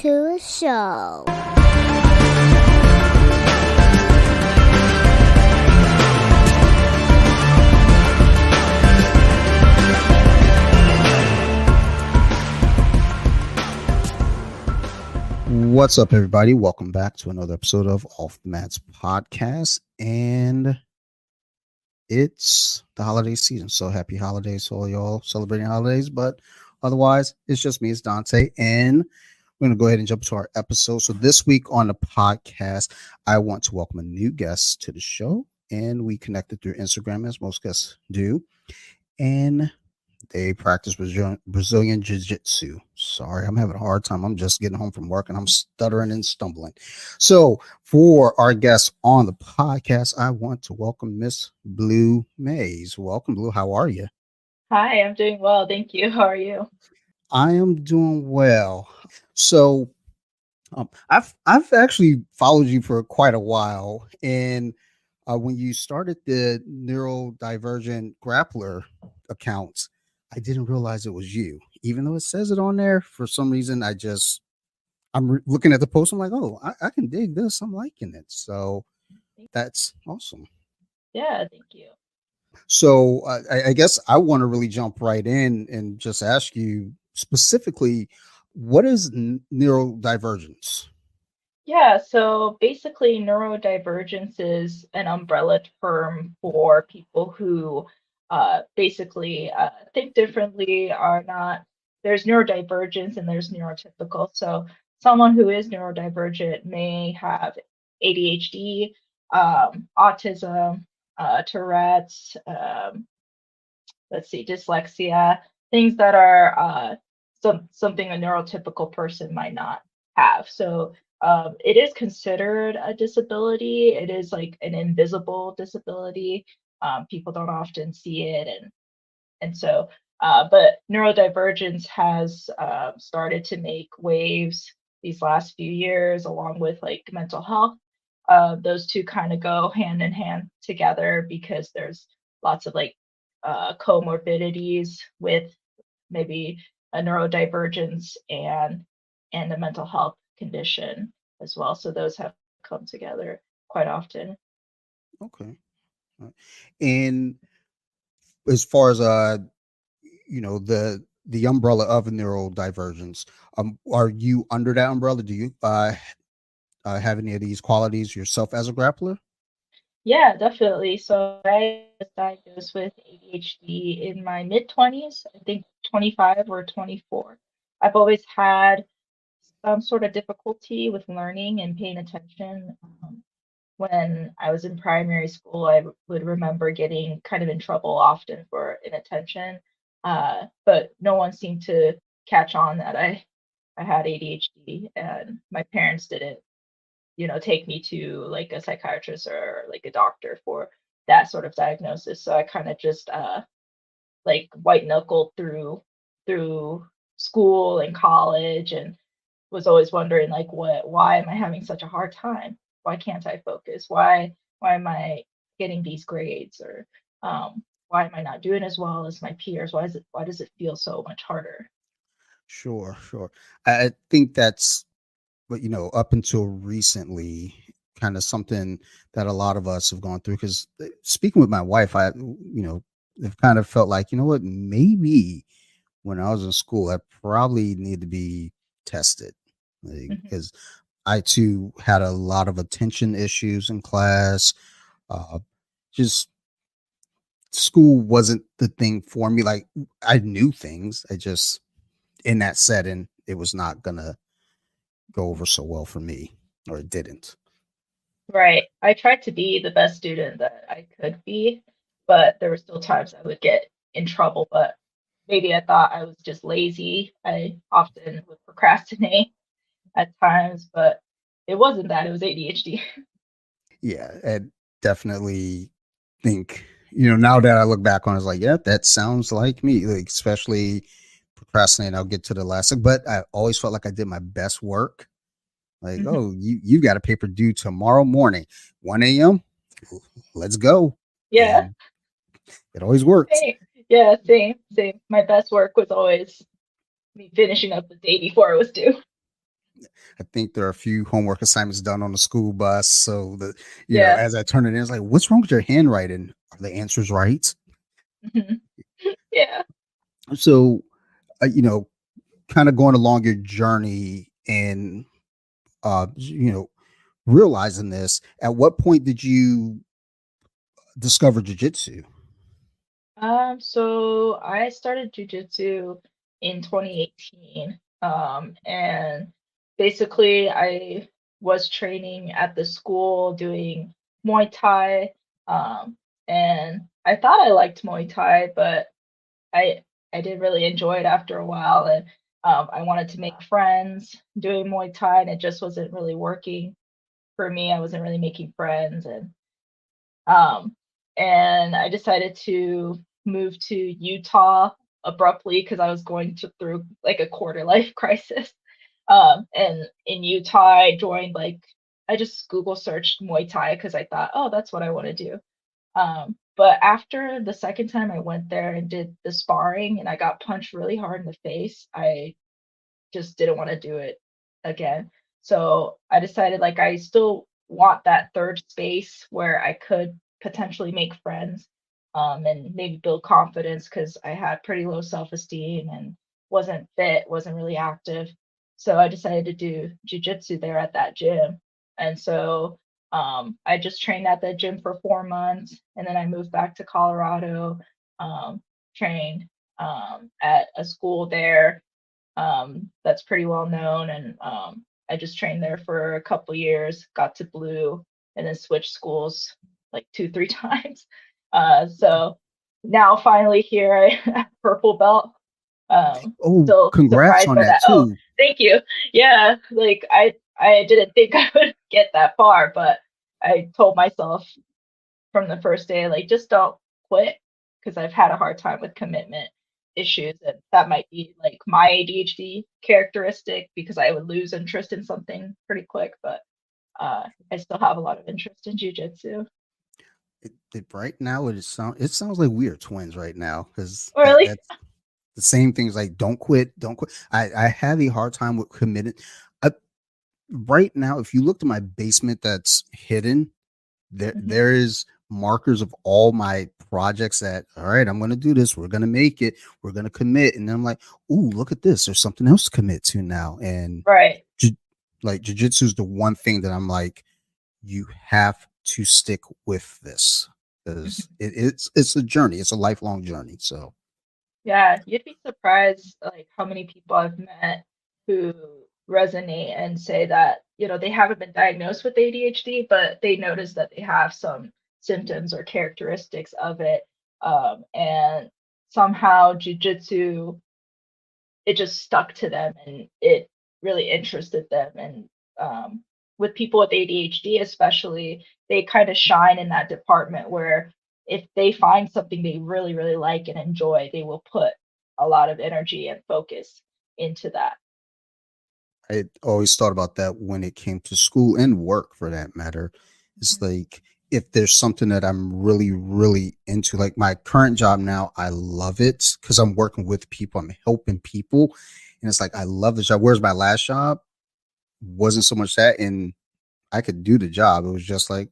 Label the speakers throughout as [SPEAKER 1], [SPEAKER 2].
[SPEAKER 1] to a show.
[SPEAKER 2] What's up, everybody? Welcome back to another episode of Off the Mats podcast. And it's the holiday season. So happy holidays to all y'all celebrating holidays. But otherwise, it's just me, it's Dante. And we're going to go ahead and jump to our episode. So this week on the podcast, I want to welcome a new guest to the show. And we connected through Instagram, as most guests do. And they practice Brazilian jiu-jitsu. Sorry, I'm having a hard time. I'm just getting home from work and I'm stuttering and stumbling. So for our guests on the podcast, I want to welcome Miss Blu Mays. Welcome, Blu. How are you?
[SPEAKER 3] Hi, I'm doing well. Thank you. How are you?
[SPEAKER 2] I am doing well. So I've actually followed you for quite a while. And when you started the Neurodivergent Grappler accounts, I didn't realize it was you, even though it says it on there. For some reason, I'm looking at the post. I'm like, oh, I can dig this. I'm liking it. So that's awesome.
[SPEAKER 3] Yeah, thank you.
[SPEAKER 2] So I guess I want to really jump right in and just ask you specifically, what is neurodivergence?
[SPEAKER 3] Yeah, so basically, neurodivergence is an umbrella term for people who basically think differently, are not, there's neurodivergence and there's neurotypical. So someone who is neurodivergent may have ADHD, autism, Tourette's, dyslexia, things that are something a neurotypical person might not have. So it is considered a disability. It is like an invisible disability. People don't often see it, but neurodivergence has started to make waves these last few years, along with like mental health. Those two kind of go hand in hand together because there's lots of like comorbidities with maybe a neurodivergence and a mental health condition as well. So those have come together quite often.
[SPEAKER 2] Okay. And as far as the umbrella of neurodivergence, are you under that umbrella? Do you have any of these qualities yourself as a grappler?
[SPEAKER 3] Yeah, definitely. So I was diagnosed with ADHD in my mid 20s, I think 25 or 24. I've always had some sort of difficulty with learning and paying attention. When I was in primary school, I would remember getting kind of in trouble often for inattention, but no one seemed to catch on that I had ADHD, and my parents didn't, take me to like a psychiatrist or like a doctor for that sort of diagnosis. So I kind of just like white knuckled through school and college and was always wondering like why am I having such a hard time? Why can't I focus? Why am I getting these grades? Or why am I not doing as well as my peers? Why does it feel so much harder?
[SPEAKER 2] Sure, sure. I think that's, but up until recently, kind of something that a lot of us have gone through. Because speaking with my wife, have kind of felt like, what, maybe when I was in school, I probably need to be tested,
[SPEAKER 3] Mhm.
[SPEAKER 2] because I too had a lot of attention issues in class. Uh, just school wasn't the thing for me. Like, I knew things, I just, in that setting, it was not gonna go over so well for me, or it didn't.
[SPEAKER 3] Right. I tried to be the best student that I could be, but there were still times I would get in trouble. But maybe I thought I was just lazy. I often would procrastinate at times, but it wasn't that, it was ADHD.
[SPEAKER 2] Yeah, I definitely think, now that I look back on it, it's like, yeah, that sounds like me. Like, especially procrastinating, I'll get to the last thing, but I always felt like I did my best work. Like,
[SPEAKER 3] Mhm.
[SPEAKER 2] oh, you got a paper due tomorrow morning, 1 a.m. Let's go.
[SPEAKER 3] Yeah,
[SPEAKER 2] And it always works.
[SPEAKER 3] same. Yeah, same. My best work was always me finishing up the day before it was due.
[SPEAKER 2] I think there are a few homework assignments done on the school bus. So the
[SPEAKER 3] Yeah.
[SPEAKER 2] as I turn it in, it's like, what's wrong with your handwriting? Are the answers right?
[SPEAKER 3] Mhm. Yeah.
[SPEAKER 2] So, you know, kind of going along your journey and realizing this, at what point did you discover jujitsu?
[SPEAKER 3] So I started jujitsu in 2018. And basically I was training at the school doing Muay Thai. Um, and I thought I liked Muay Thai, but I I didn't really enjoy it after a while, and I wanted to make friends doing Muay Thai, and it just wasn't really working for me. I wasn't really making friends, um, and I decided to move to Utah abruptly because I was going through like a quarter life crisis. And in Utah, I joined like I just Google searched Muay Thai because I thought, oh, that's what I want to do. But after the second time I went there and did the sparring and I got punched really hard in the face, I just didn't want to do it again. So I decided like I still want that third space where I could potentially make friends, and maybe build confidence because I had pretty low self-esteem and wasn't fit, wasn't really active. So I decided to do jujitsu there at that gym. And so I just trained at that gym for 4 months and then I moved back to Colorado, trained at a school there, that's pretty well known. And I just trained there for a couple years, got to blue, and then switched schools like 2, 3 times. So now finally here I have purple belt.
[SPEAKER 2] Oh,
[SPEAKER 3] Still
[SPEAKER 2] congrats
[SPEAKER 3] surprised
[SPEAKER 2] on
[SPEAKER 3] by
[SPEAKER 2] that
[SPEAKER 3] that. Oh,
[SPEAKER 2] too.
[SPEAKER 3] thank you. Yeah, like I didn't think I would get that far, but I told myself from the first day, like, just don't quit because I've had a hard time with commitment issues. And that might be like my ADHD characteristic because I would lose interest in something pretty quick, but I still have a lot of interest in jujitsu.
[SPEAKER 2] Right now, it sounds like we are twins right now because
[SPEAKER 3] Really?
[SPEAKER 2] that's the same things like don't quit, don't quit. I have a hard time with committing. I, right now, if you look to my basement that's hidden,
[SPEAKER 3] Hmm.
[SPEAKER 2] there is markers of all my projects that all right, I'm gonna do this, we're gonna make it, we're gonna commit. And then I'm like, ooh, look at this. There's something else to commit to now. And
[SPEAKER 3] Right.
[SPEAKER 2] ju- like jujitsu is the one thing that I'm like, you have to stick with this because
[SPEAKER 3] Mhm.
[SPEAKER 2] it's a journey, it's a lifelong journey. So
[SPEAKER 3] Yeah, you'd be surprised like how many people I've met who resonate and say that, they haven't been diagnosed with ADHD, but they notice that they have some symptoms or characteristics of it. And somehow jujitsu, it just stuck to them and it really interested them. And with people with ADHD, especially, they kind of shine in that department where if they find something they really, really like and enjoy, they will put a lot of energy and focus into that.
[SPEAKER 2] I always thought about that when it came to school and work for that matter. It's
[SPEAKER 3] Mhm.
[SPEAKER 2] like if there's something that I'm really, really into, like my current job now, I love it because I'm working with people, I'm helping people. And it's like I love the job. Whereas my last job wasn't so much that, and I could do the job. It was just like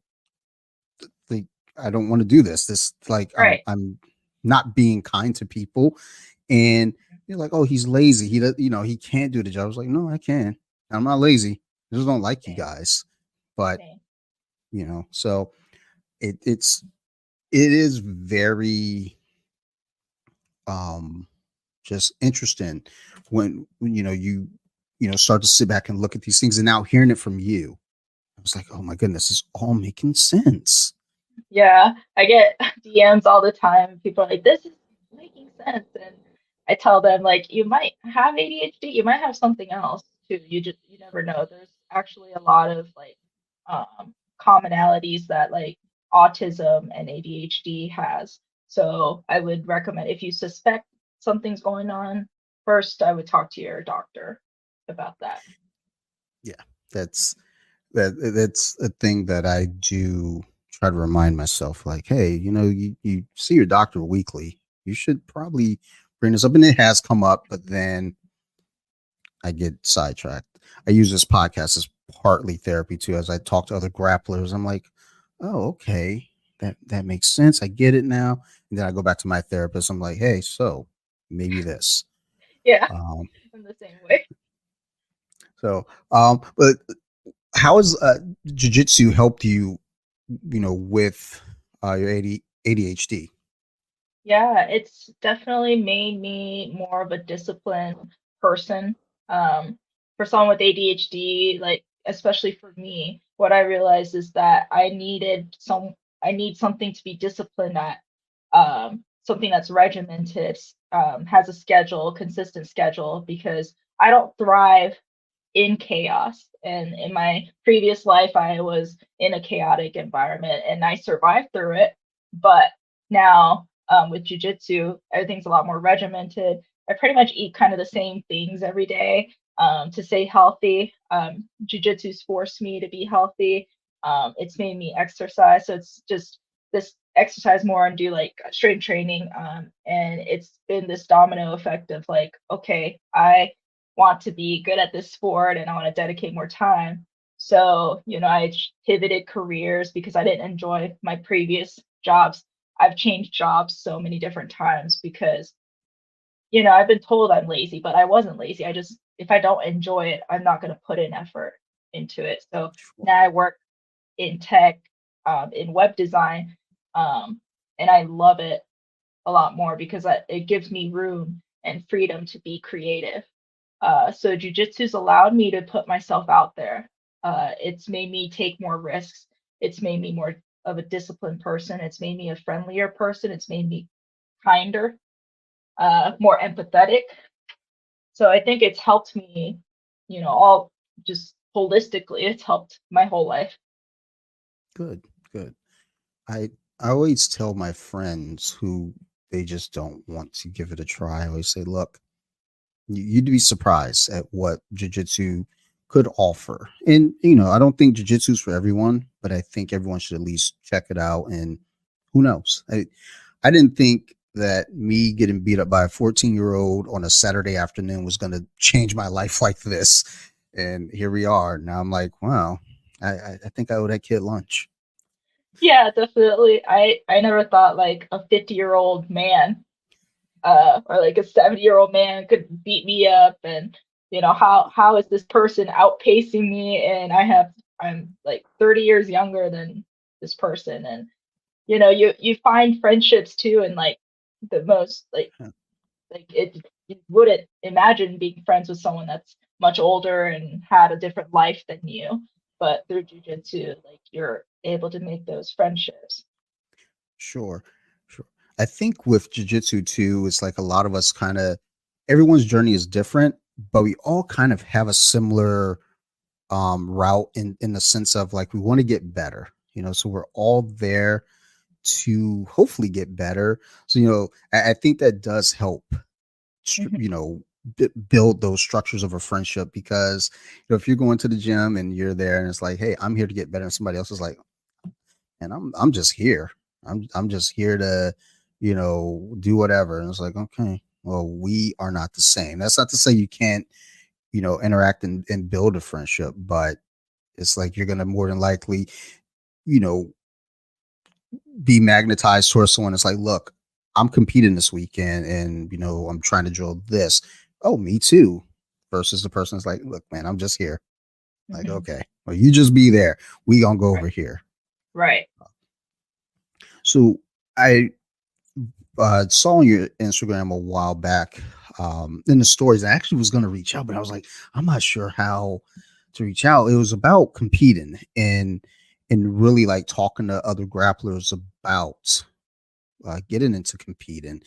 [SPEAKER 2] I don't want to do this. This like
[SPEAKER 3] Right.
[SPEAKER 2] I'm not being kind to people. And you're like, oh, he's lazy. He does, he can't do the job. I was like, no, I can. I'm not lazy. I just don't like you
[SPEAKER 3] Same.
[SPEAKER 2] guys. But
[SPEAKER 3] Same.
[SPEAKER 2] so it is very um just interesting when start to sit back and look at these things, and now hearing it from you, I was like, oh my goodness, it's all making sense.
[SPEAKER 3] Yeah, I get DMs all the time. People are like, "This is making sense," and I tell them like, "You might have ADHD. You might have something else too. You never know. There's actually a lot of like commonalities that like autism and ADHD has. So I would recommend if you suspect something's going on, first I would talk to your doctor about that."
[SPEAKER 2] Yeah, that's that's a thing that I do try to remind myself, like, hey, you see your doctor weekly. You should probably bring this up. And it has come up, but then I get sidetracked. I use this podcast as partly therapy too. As I talk to other grapplers, I'm like, oh, okay, that makes sense. I get it now. And then I go back to my therapist. I'm like, hey, so maybe this.
[SPEAKER 3] Yeah,
[SPEAKER 2] Um,
[SPEAKER 3] in the same way.
[SPEAKER 2] but how has jujitsu helped you, with your ADHD?
[SPEAKER 3] Yeah, it's definitely made me more of a disciplined person. For someone with ADHD, like especially for me, what I realized is that I need something to be disciplined at, something that's regimented, has a schedule, consistent schedule, because I don't thrive in chaos. And in my previous life, I was in a chaotic environment and I survived through it. But now, with jujitsu, everything's a lot more regimented. I pretty much eat kind of the same things every day, to stay healthy. Jujitsu's forced me to be healthy. It's made me exercise. So it's just this exercise more and do like strength training. And it's been this domino effect of like, okay, I want to be good at this sport and I want to dedicate more time. So, I pivoted careers because I didn't enjoy my previous jobs. I've changed jobs so many different times because, I've been told I'm lazy, but I wasn't lazy. If I don't enjoy it, I'm not going to put in effort into it. So now I work in tech, in web design, and I love it a lot more because it gives me room and freedom to be creative. So jujitsu's allowed me to put myself out there. It's made me take more risks. It's made me more of a disciplined person. It's made me a friendlier person. It's made me kinder, more empathetic. So I think it's helped me, all just holistically. It's helped my whole life.
[SPEAKER 2] Good, good. I I always tell my friends who they just don't want to give it a try. I always say, look, you'd be surprised at what jujitsu could offer. And I don't think jujitsu's for everyone, but I think everyone should at least check it out. And who knows? I didn't think that me getting beat up by a 14-year-old on a Saturday afternoon was going to change my life like this. And here we are. Now I'm like, wow, I think I owe that kid lunch.
[SPEAKER 3] Yeah, definitely. I never thought like a 50-year-old man, or like a 70-year-old man could beat me up, and how is this person outpacing me, and I'm like 30 years younger than this person. And you find friendships too, and like the most like you wouldn't imagine being friends with someone that's much older and had a different life than you, but through jujitsu, like you're able to make those friendships.
[SPEAKER 2] Sure, sure. I think with jujitsu too, it's like a lot of us kind of everyone's journey is different, but we all kind of have a similar route in the sense of like we want to get better, so we're all there to hopefully get better. So, I think that does help,
[SPEAKER 3] Mhm.
[SPEAKER 2] build those structures of a friendship because, if you're going to the gym and you're there and it's like, hey, I'm here to get better, and somebody else is like, and I'm just here. I'm just here to, do whatever. And it's like, okay, well, we are not the same. That's not to say you can't, interact and build a friendship, but it's like you're gonna more than likely, you know, be magnetized towards someone that's like, look, I'm competing this weekend and I'm trying to drill this. Oh, me too. Versus the person that's like, look, man, I'm just here. Like,
[SPEAKER 3] Mhm.
[SPEAKER 2] okay, well, you just be there. We gonna go
[SPEAKER 3] Right.
[SPEAKER 2] over here.
[SPEAKER 3] Right.
[SPEAKER 2] So I saw on your Instagram a while back, in the stories. I actually was going to reach out, but I was like, I'm not sure how to reach out. It was about competing and really like talking to other grapplers about getting into competing.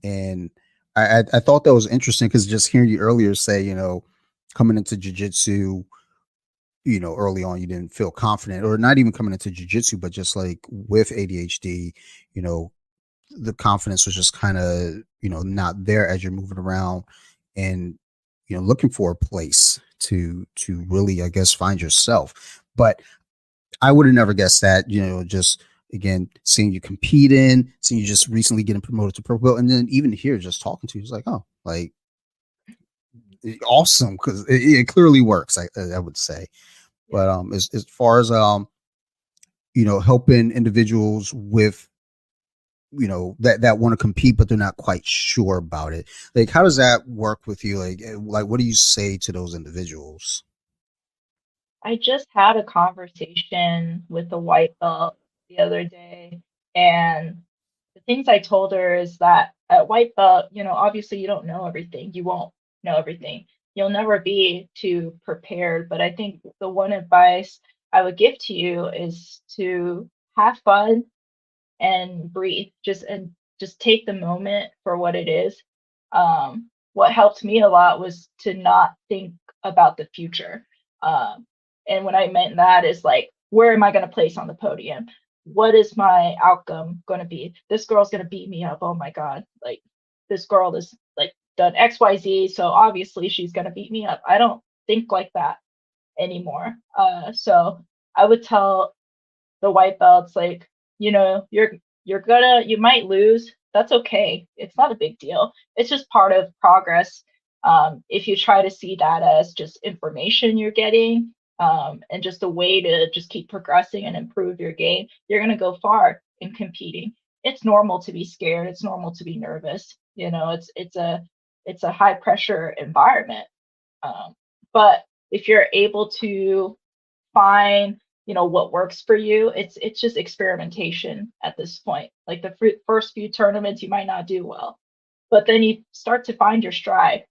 [SPEAKER 2] And I thought that was interesting because just hearing you earlier say, coming into jujitsu, early on you didn't feel confident, or not even coming into jujitsu, but just like with ADHD, you know, the confidence was just kind of not there as you're moving around and looking for a place to really, I guess, find yourself. But I would have never guessed that, just again seeing you competing, seeing you just recently getting promoted to pro belt, and then even here just talking to you, it's like, oh, like awesome because it clearly works. I would say,
[SPEAKER 3] Yeah.
[SPEAKER 2] but as far as helping individuals with that want to compete but they're not quite sure about it, like how does that work with you? Like what do you say to those individuals?
[SPEAKER 3] I just had a conversation with a white belt the other day, and the things I told her is that at white belt, obviously you don't know everything. You won't know everything. You'll never be too prepared. But I think the one advice I would give to you is to have fun and breathe. Just take the moment for what it is. What helped me a lot was to not think about the future. Um, and what I meant that is like, where am I going to place on the podium? What is my outcome going to be? This girl's going to beat me up. Oh my God. Like, this girl is like done XYZ. So obviously she's going to beat me up. I don't think like that anymore. So I would tell the white belts like, you might lose. That's okay. It's not a big deal. It's just part of progress. If you try to see that as just information you're getting, and just a way to just keep progressing and improve your game, you're going to go far in competing. It's normal to be scared. It's normal to be nervous. It's a high pressure environment. um, but if you're able to find what works for you, it's just experimentation at this point. Like the first few tournaments you might not do well, but then you start to find your stride.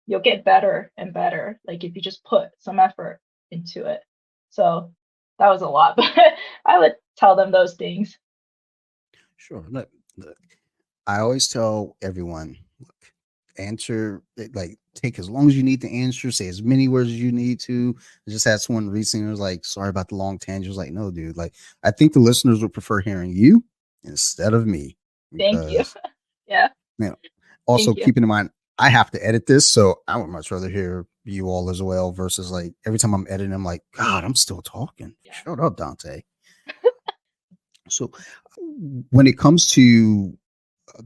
[SPEAKER 3] You'll get better and better, like if you just put some effort into it. So that was a lot, but I would tell them those things.
[SPEAKER 2] Sure. Look, I always tell everyone, look, answer like take as long as you need to answer, say as many words as you need to. I just had someone recently who was like, sorry about the long tangent. I was like, no, dude, like I think the listeners would prefer hearing you instead of me
[SPEAKER 3] Thank you.
[SPEAKER 2] because
[SPEAKER 3] Yeah.
[SPEAKER 2] you know, also
[SPEAKER 3] Thank you.
[SPEAKER 2] keeping in mind I have to edit this, so I would much rather hear you all as well versus like every time I'm editing, I'm like, God, I'm still talking.
[SPEAKER 3] Yeah.
[SPEAKER 2] Shut up, Dante. So when it comes to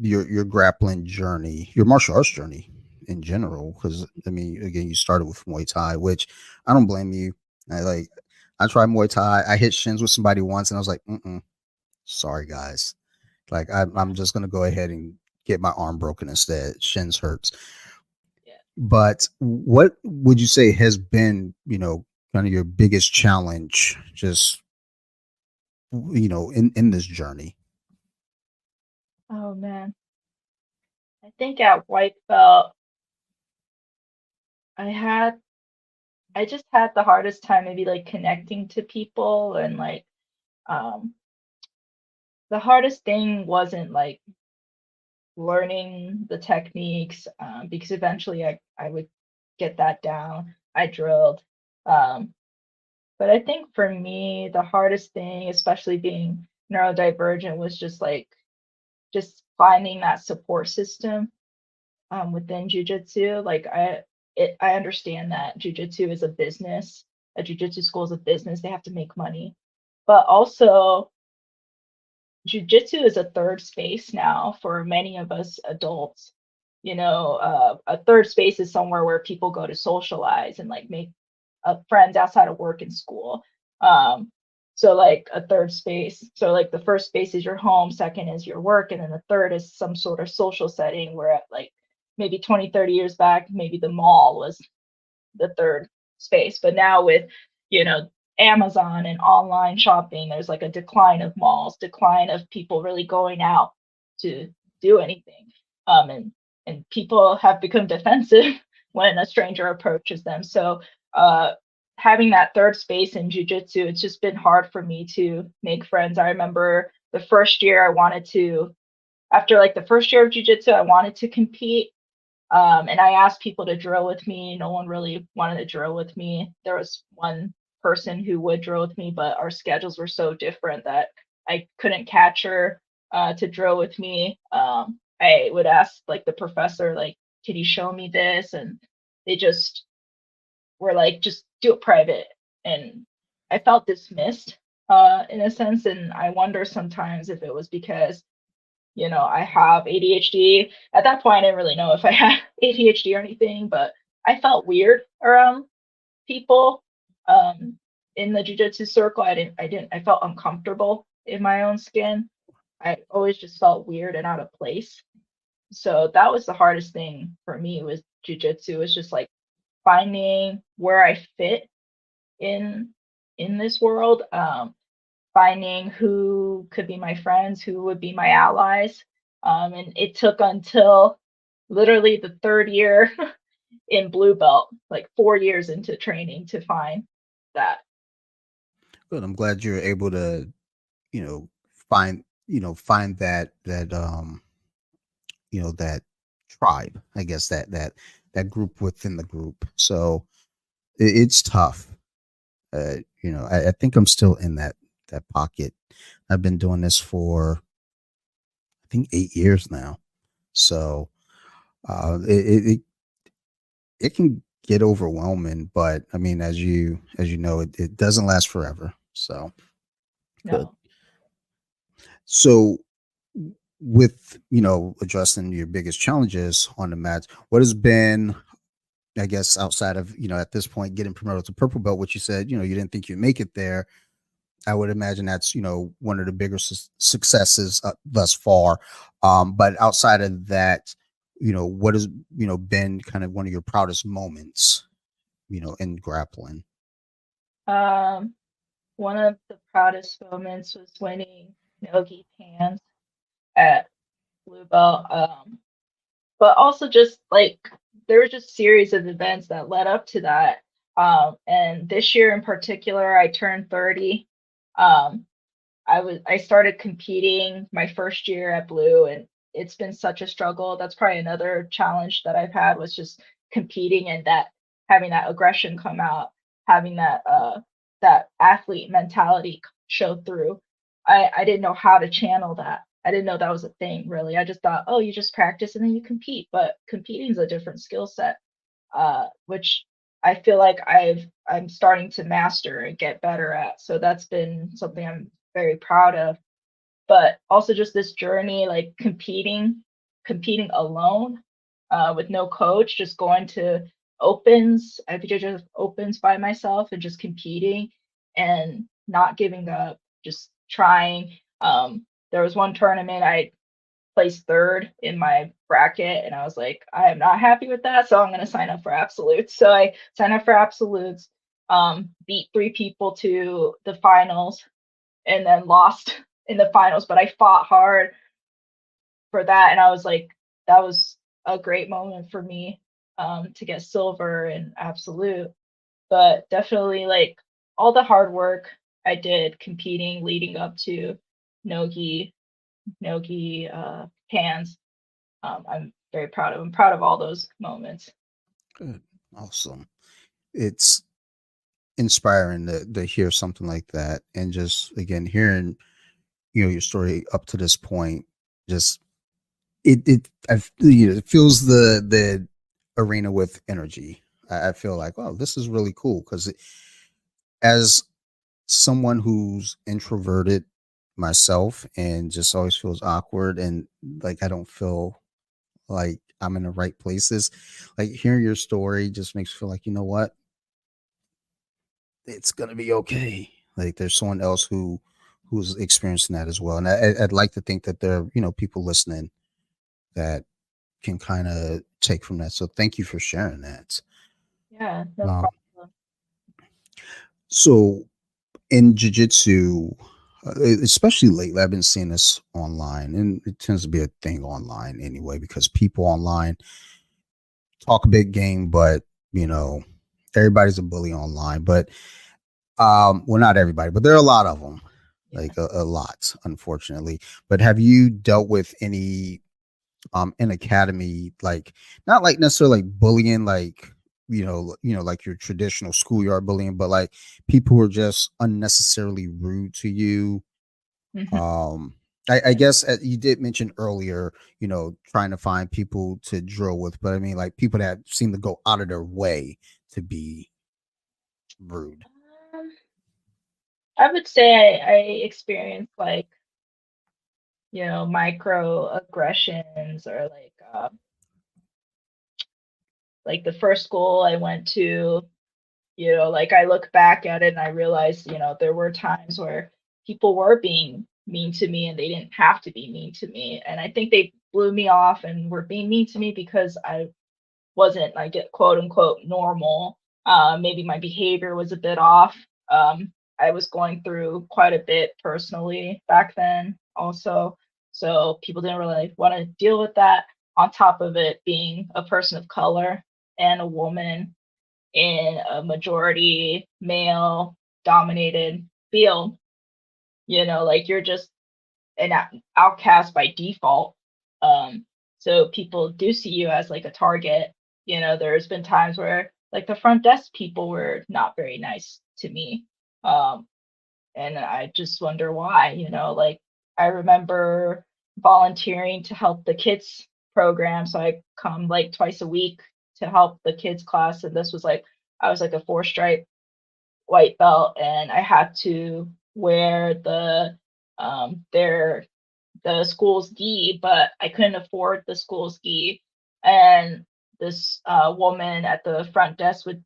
[SPEAKER 2] your grappling journey, your martial arts journey in general, because I mean, again, you started with Muay Thai, which I don't blame you. I tried Muay Thai. I hit shins with somebody once, and I was like, sorry guys. Like I'm just gonna go ahead and get my arm broken instead. Shins hurts.
[SPEAKER 3] Yeah.
[SPEAKER 2] But what would you say has been, kind of your biggest challenge, just in this journey?
[SPEAKER 3] Oh man. I think at white belt, I had I just had the hardest time maybe like connecting to people, and like um the hardest thing wasn't like learning the techniques, because eventually I would get that down. I drilled. Um, but I think for me, the hardest thing, especially being neurodivergent, was just finding that support system within jujitsu. Like I understand that jujitsu is a business. A jujitsu school is a business. They have to make money, but also jujitsu is a third space now for many of us adults. A third space is somewhere where people go to socialize and like make friends outside of work and school. Um, so like a third space. So like the first space is your home, second is your work, and then the third is some sort of social setting where at like maybe 20, 30 years back, maybe the mall was the third space. But now with, you know, Amazon and online shopping, there's like a decline of malls, decline of people really going out to do anything. And people have become defensive when a stranger approaches them. So having that third space in jujitsu, it's just been hard for me to make friends. I remember the first year after like the first year of jujitsu, I wanted to compete, and I asked people to drill with me. No one really wanted to drill with me. There was one person who would drill with me, but our schedules were so different that I couldn't catch her to drill with me. I would ask like the professor, like, can you show me this? And they just were like, just do it private. And I felt dismissed in a sense. And I wonder sometimes if it was because I have ADHD. At that point, I didn't really know if I had ADHD or anything, but I felt weird around people um, in the jujitsu circle. I felt uncomfortable in my own skin. I always just felt weird and out of place. So that was the hardest thing for me was jujitsu. Was just like finding where I fit in in this world, finding who could be my friends, who would be my allies. And it took until literally the third year in blue belt, like 4 years into training, to find that.
[SPEAKER 2] Good. I'm glad you're able to, you know, find that tribe. I guess that group within the group. So it's tough. I think I'm still in that pocket. I've been doing this for I think 8 years now. So it can get overwhelming, but I mean, as you know, it doesn't last forever. So good.
[SPEAKER 3] No.
[SPEAKER 2] So with addressing your biggest challenges on the mats, what has been, I guess, outside of at this point getting promoted to purple belt, which you said you didn't think you'd make it there. I would imagine that's one of the bigger successes thus far. But outside of that, what has been kind of one of your proudest moments, in grappling?
[SPEAKER 3] Um, One of the proudest moments was winning Nogi Pans at blue belt. But also just like there were just series of events that led up to that. And this year in particular, I turned 30. Um, I started competing my first year at Blue, and it's been such a struggle. That's probably another challenge that I've had was just competing and that having that aggression come out, having that athlete mentality show through. I didn't know how to channel that. I didn't know that was a thing really. I just thought, oh, you just practice and then you compete, but competing is a different skill set, which I feel like I'm starting to master and get better at. So that's been something I'm very proud of. But also just this journey, like competing alone, with no coach, just going to opens, IPJ opens by myself and just competing and not giving up, just trying. There was one tournament I placed third in my bracket, and I was like, I am not happy with that, so I'm going to sign up for absolutes. So I signed up for absolutes, beat three people to the finals, and then lost in the finals. But I fought hard for that, and I was like, that was a great moment for me, to get silver in absolute. But definitely like all the hard work I did competing leading up to Nogi Nogi Pans. I'm very proud of. I'm proud of all those moments.
[SPEAKER 2] Good. Awesome. It's inspiring to hear something like that, and just again hearing your story up to this point. Just it fills the arena with energy. I feel like, oh, this is really cool because as someone who's introverted myself and just always feels awkward and like I don't feel like I'm in the right places, like hearing your story just makes me feel like, you know what, it's gonna be okay. Like there's someone else who's experiencing that as well, and I'd like to think that there are people listening that can kind of take from that. So thank you for sharing that.
[SPEAKER 3] Yeah, no
[SPEAKER 2] Um,
[SPEAKER 3] problem.
[SPEAKER 2] so in jiu-jitsu, especially lately, I've been seeing this online, and it tends to be a thing online anyway because people online talk a big game, but you know everybody's a bully online. But well, not everybody, but there are a lot of them,
[SPEAKER 3] Yeah.
[SPEAKER 2] like a lot, unfortunately. But have you dealt with any in academy, like not like necessarily like bullying, like like your traditional schoolyard bullying, but like people who are just unnecessarily rude to you?
[SPEAKER 3] Mhm.
[SPEAKER 2] um I guess you did mention earlier, trying to find people to drill with, but I mean like people that seem to go out of their way to be rude.
[SPEAKER 3] Um, I would say I experienced microaggressions or like the first school I went to, like I look back at it and I realize, there were times where people were being mean to me and they didn't have to be mean to me. And I think they blew me off and were being mean to me because I wasn't like quote unquote normal. Maybe my behavior was a bit off. I was going through quite a bit personally back then also. So people didn't really want to deal with that on top of it being a person of color and a woman in a majority male dominated field, like you're just an outcast by default. So people do see you as like a target. There's been times where like the front desk people were not very nice to me. Um, and I just wonder why, like I remember volunteering to help the kids program. So I come like twice a week to help the kids class. And this was like, I was like a 4-stripe white belt and I had to wear the school's gi, but I couldn't afford the school's gi. And this woman at the front desk would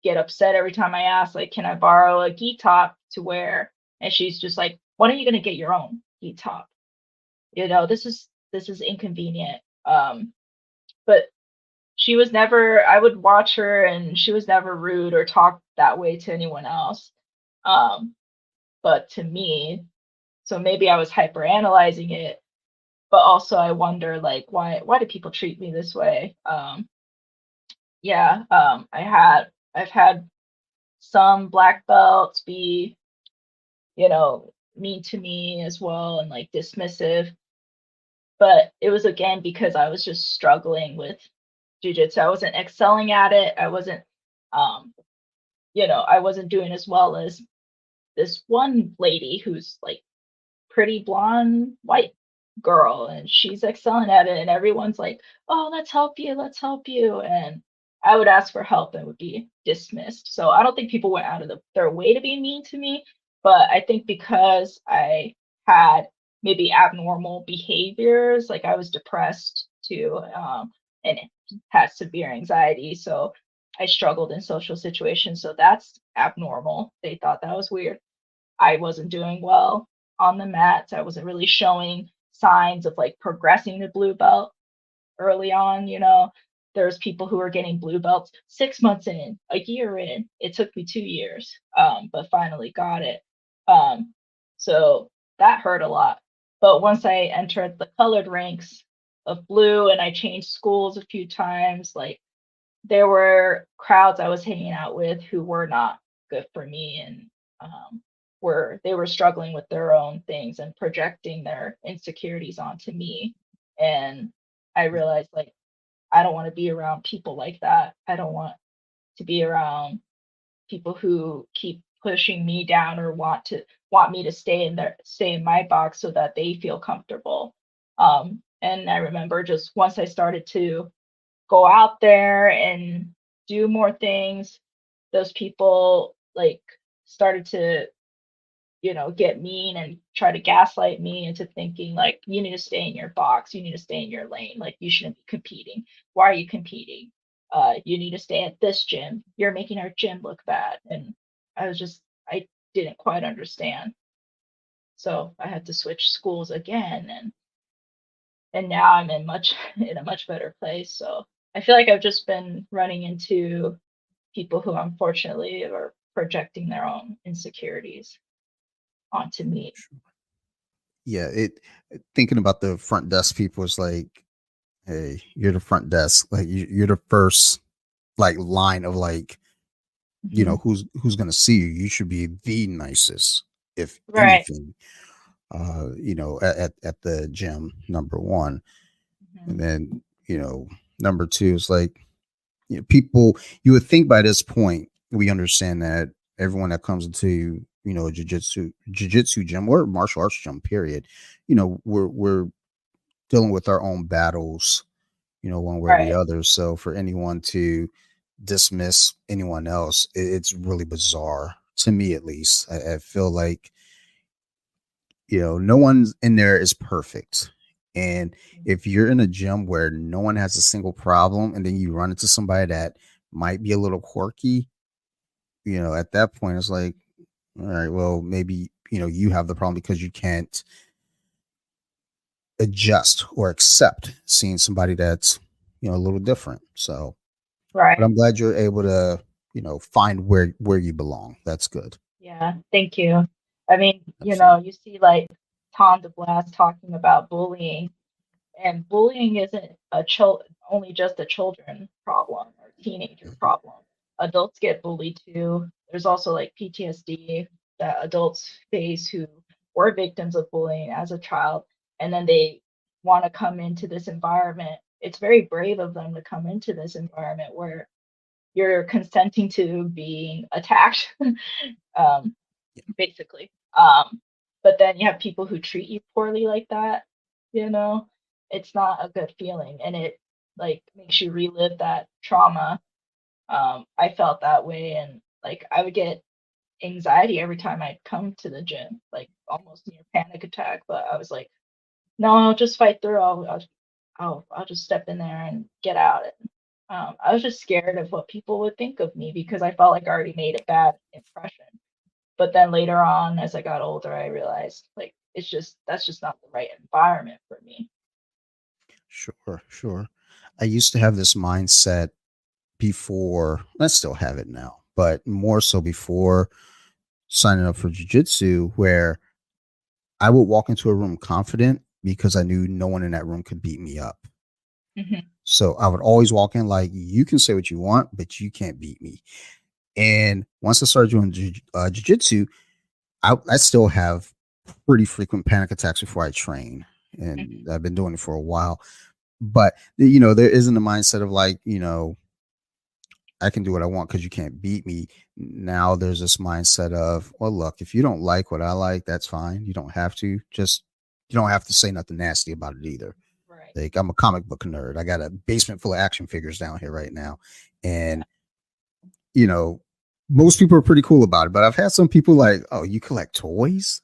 [SPEAKER 3] get upset every time I asked, like, can I borrow a gi top to wear? And she's just like, when are you gonna get your own gi top? This is inconvenient. But she was never, I would watch her and she was never rude or talk that way to anyone else. Um, but to me, so maybe I was hyper analyzing it, but also I wonder like why do people treat me this way? Yeah, I've had some black belts be, mean to me as well and like dismissive, but it was again because I was just struggling with jujitsu. I wasn't excelling at it. Um, I wasn't doing as well as this one lady who's like pretty blonde white girl and she's excelling at it and everyone's like, oh, let's help you, and I would ask for help and would be dismissed. So I don't think people went out of their way to be mean to me, but I think because I had maybe abnormal behaviors, like I was depressed too, and had severe anxiety, so I struggled in social situations, so that's abnormal. They thought that was weird. I wasn't doing well on the mats. I wasn't really showing signs of like progressing to blue belt early on. There's people who are getting blue belts 6 months in, a year in. It took me 2 years, but finally got it. So that hurt a lot. But once I entered the colored ranks of blue and I changed schools a few times, like there were crowds I was hanging out with who were not good for me and they were struggling with their own things and projecting their insecurities onto me. And I realized like I don't want to be around people like that. I don't want to be around people who keep pushing me down or want me to stay in my box so that they feel comfortable. And I remember just once I started to go out there and do more things, those people like started to, get mean and try to gaslight me into thinking like you need to stay in your box, you need to stay in your lane, like you shouldn't be competing. Why are you competing? You need to stay at this gym. You're making our gym look bad. And I didn't quite understand. So I had to switch schools again and now I'm in a much better place. So I feel like I've just been running into people who unfortunately are projecting their own insecurities onto me.
[SPEAKER 2] Yeah, it thinking about the front desk people is like, hey, you're the front desk, like you're the first like line of like,
[SPEAKER 3] Mhm.
[SPEAKER 2] who's gonna see you. You should be the nicest, if
[SPEAKER 3] Right.
[SPEAKER 2] anything. At the gym, number one, and
[SPEAKER 3] Mhm.
[SPEAKER 2] then number two is like, people. You would think by this point we understand that everyone that comes into a jiu-jitsu gym or martial arts gym, period, we're dealing with our own battles, one way or the
[SPEAKER 3] Right.
[SPEAKER 2] other. So for anyone to dismiss anyone else, it's really bizarre to me, at least. I feel like, no one's in there is perfect. And if you're in a gym where no one has a single problem, and then you run into somebody that might be a little quirky, at that point, it's like, all right, well, maybe, you have the problem because you can't adjust or accept seeing somebody that's, a little different. So, but
[SPEAKER 3] Right.
[SPEAKER 2] I'm glad you're able to, find where you belong. That's good.
[SPEAKER 3] Yeah. Thank you. I mean,
[SPEAKER 2] Absolutely.
[SPEAKER 3] you see like Tom DeBlas talking about bullying, and bullying isn't only just a children problem or teenager
[SPEAKER 2] Mhm.
[SPEAKER 3] problem. Adults get bullied too. There's also like PTSD that adults face who were victims of bullying as a child, and then they want to come into this environment. It's very brave of them to come into this environment where you're consenting to being attacked, um,
[SPEAKER 2] Yeah,
[SPEAKER 3] basically. But then you have people who treat you poorly like that, you know, it's not a good feeling, and it like makes you relive that trauma. I felt that way, and like I would get anxiety every time I'd come to the gym, like almost near panic attack. But I was like, no, I'll just fight through. I'll just step in there and get out. And I was just scared of what people would think of me because I felt like I already made a bad impression. But then later on, as I got older, I realized like that's just not the right environment for me.
[SPEAKER 2] sure, sure. I used to have this mindset before. I still have it now, but more so before signing up for jujitsu, where I would walk into a room confident because I knew no one in that room could beat me up.
[SPEAKER 3] Hmm.
[SPEAKER 2] So I would always walk in like, you can say what you want, but you can't beat me. And once I started doing jujitsu, I still have pretty frequent panic attacks before I train.
[SPEAKER 3] Hmm.
[SPEAKER 2] And I've been doing it for a while. But, there isn't a mindset of like, I can do what I want because you can't beat me. Now there's this mindset of, well, look, if you don't like what I like, that's fine. You don't have to. You don't have to say nothing nasty about it either.
[SPEAKER 3] Right.
[SPEAKER 2] Like, I'm a comic book nerd. I got a basement full of action figures down here right now.
[SPEAKER 3] Yeah.
[SPEAKER 2] And, you know, most people are pretty cool about it. But I've had some people like, oh, you collect toys?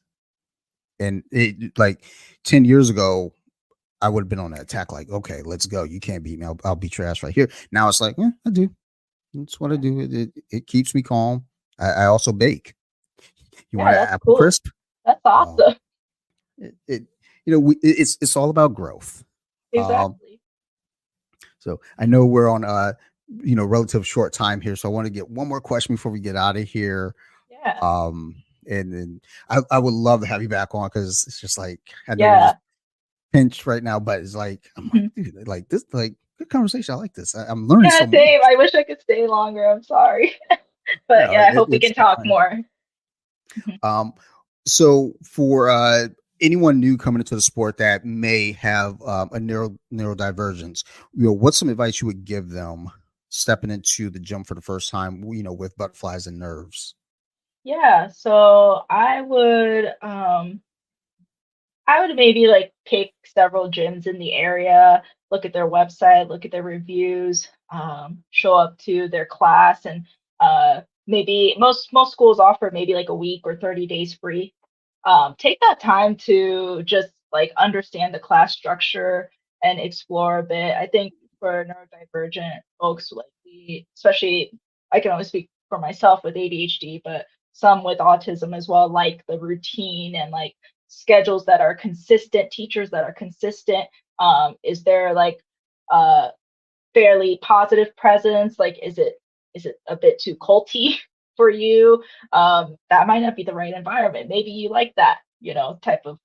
[SPEAKER 2] And it like 10 years ago, I would have been on that attack, like, okay, let's go. You can't beat me. I'll beat your ass right here. Now it's like, I do. That's what I
[SPEAKER 3] Yeah.
[SPEAKER 2] do. It keeps me calm. I also bake. You want
[SPEAKER 3] Yeah.
[SPEAKER 2] an
[SPEAKER 3] That's
[SPEAKER 2] apple
[SPEAKER 3] cool.
[SPEAKER 2] crisp?
[SPEAKER 3] That's
[SPEAKER 2] Um,
[SPEAKER 3] awesome.
[SPEAKER 2] it it's all about growth. Um,
[SPEAKER 3] Exactly.
[SPEAKER 2] so I know we're on relative short time here, so I want to get one more question before we get out of here.
[SPEAKER 3] Yeah.
[SPEAKER 2] Um, and then I would love to have you back on because it's just like I know we're
[SPEAKER 3] Yeah.
[SPEAKER 2] just pinched right now, but it's like I'm like,
[SPEAKER 3] Mhm.
[SPEAKER 2] dude, like this, like good conversation. I like this. I'm learning
[SPEAKER 3] Yeah.
[SPEAKER 2] so
[SPEAKER 3] Same.
[SPEAKER 2] much.
[SPEAKER 3] I wish I could stay longer. I'm sorry, but
[SPEAKER 2] No,
[SPEAKER 3] yeah, I hope we
[SPEAKER 2] it's
[SPEAKER 3] can talk
[SPEAKER 2] fine.
[SPEAKER 3] more. Mhm.
[SPEAKER 2] Um, so for anyone new coming into the sport that may have a neurodivergence, what's some advice you would give them stepping into the gym for the first time? With butterflies and nerves.
[SPEAKER 3] Yeah. So I would maybe like pick several gyms in the area, look at their website, look at their reviews, show up to their class, and maybe most schools offer maybe like a week or 30 days free. Take that time to just like understand the class structure and explore a bit. I think for neurodivergent folks, like especially I can only speak for myself with ADHD, but some with autism as well, like the routine and like schedules that are consistent, teachers that are consistent. Is there like a fairly positive presence? Like, is it a bit too culty for you? That might not be the right environment. Maybe you like that, type of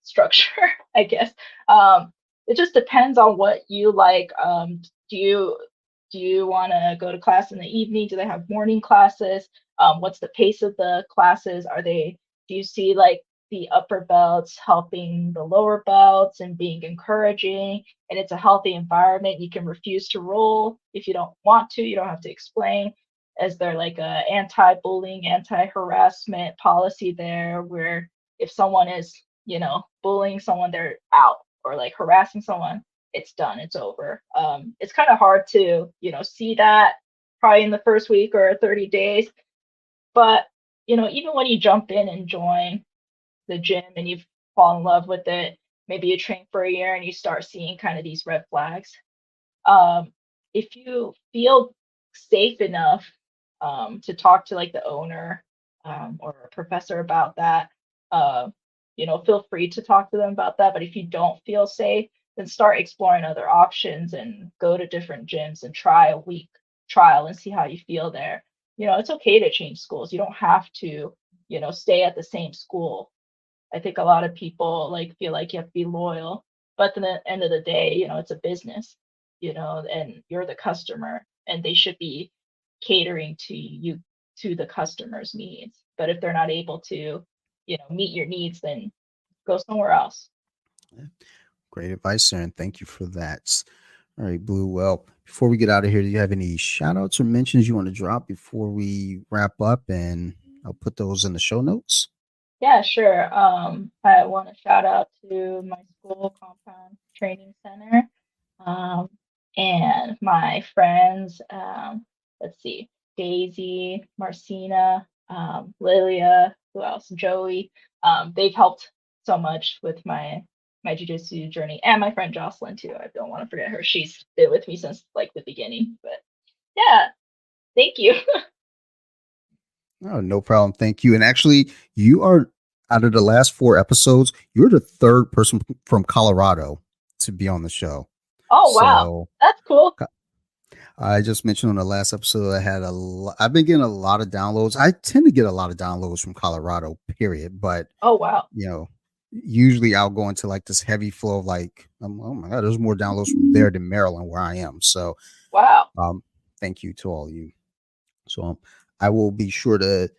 [SPEAKER 3] structure, I guess. It just depends on what you like. Do you want to go to class in the evening? Do they have morning classes? What's the pace of the classes? Do you see like the upper belts helping the lower belts and being encouraging? And it's a healthy environment. You can refuse to roll if you don't want to. You don't have to explain. Is there like a anti-bullying, anti-harassment policy there where if someone is bullying someone, they're out, or like harassing someone, it's done, it's over. It's kind of hard to, see that probably in the first week or 30 days. But, even when you jump in and join the gym and you fall in love with it, maybe you train for a year and you start seeing kind of these red flags. um, if you feel safe enough to talk to like the owner or a professor about that, uh, feel free to talk to them about that. But if you don't feel safe, then start exploring other options and go to different gyms and try a week trial and see how you feel there. It's okay to change schools. You don't have to, stay at the same school. I think a lot of people like feel like you have to be loyal, but at the end of the day, it's a business, and you're the customer, and they should be catering to you, to the customer's needs. But if they're not able to, meet your needs, then go somewhere else.
[SPEAKER 2] Yeah. Great advice, Aaron. Thank you for that. All right, Blue. Well, before we get out of here, do you have any shout outs or mentions you want to drop before we wrap up? And I'll put those in the show notes.
[SPEAKER 3] Yeah, sure. I want to shout out to my school compound training center, um, and my friends. Let's see, Daisy, Marcina, Lilia, who else? Joey. They've helped so much with my jujitsu journey, and my friend Jocelyn too. I don't want to forget her. She's been with me since like the beginning. But yeah, thank you.
[SPEAKER 2] Oh, no problem. Thank you. And actually, you are out of the last 4 episodes, you're the third person from Colorado to be on the show.
[SPEAKER 3] Oh wow,
[SPEAKER 2] So
[SPEAKER 3] that's cool.
[SPEAKER 2] I just mentioned on the last episode, I've been getting a lot of downloads. I tend to get a lot of downloads from Colorado, period. But,
[SPEAKER 3] Oh wow,
[SPEAKER 2] usually I'll go into like this heavy flow of like, oh my God, there's more downloads from there than Maryland where I am. So,
[SPEAKER 3] wow.
[SPEAKER 2] um, thank you to all of you. So I will be sure to,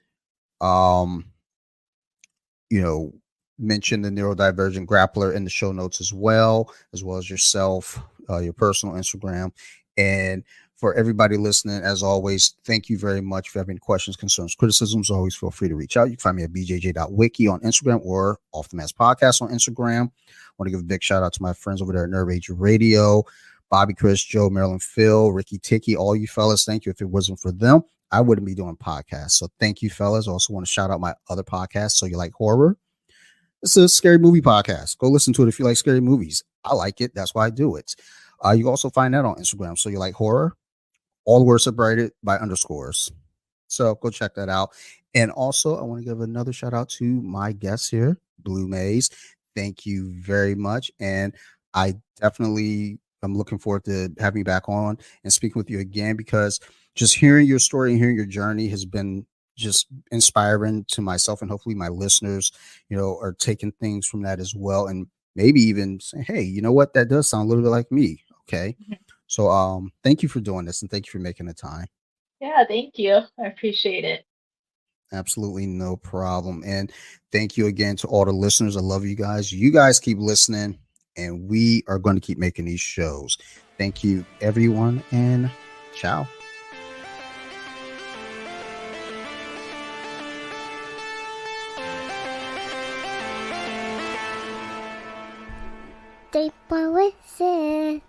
[SPEAKER 2] um, you know, mention the neurodivergent grappler in the show notes as well as yourself, your personal Instagram. And for everybody listening, as always, thank you very much. If you have any questions, concerns, criticisms, always feel free to reach out. You can find me at bjj.wiki on Instagram or Off the Mask Podcast on Instagram. I want to give a big shout out to my friends over there at Neurodivergent Radio, Bobby, Chris, Joe, Marilyn, Phil, Ricky, Ticky, all you fellas. Thank you. If it wasn't for them, I wouldn't be doing podcasts. So thank you, fellas. I also want to shout out my other podcast, So You Like Horror. It's a scary movie podcast. Go listen to it if you like scary movies. I like it. That's why I do it. You can also find that on Instagram. So You Like Horror. All the words separated by underscores. So go check that out. And also, I want to give another shout out to my guests here, Blu Mays. Thank you very much. And I definitely am looking forward to having you back on and speaking with you again, because just hearing your story and hearing your journey has been just inspiring to myself, and hopefully my listeners, are taking things from that as well. And maybe even saying, hey, you know what? That does sound a little bit like me. Okay.
[SPEAKER 3] Mhm.
[SPEAKER 2] So thank you for doing this, and thank you for making the time.
[SPEAKER 3] Yeah, thank you. I appreciate it.
[SPEAKER 2] Absolutely no problem. And thank you again to all the listeners. I love you guys. You guys keep listening, and we are going to keep making these shows. Thank you, everyone, and ciao.
[SPEAKER 1] They were with it.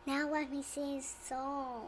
[SPEAKER 1] Now let me sing a song.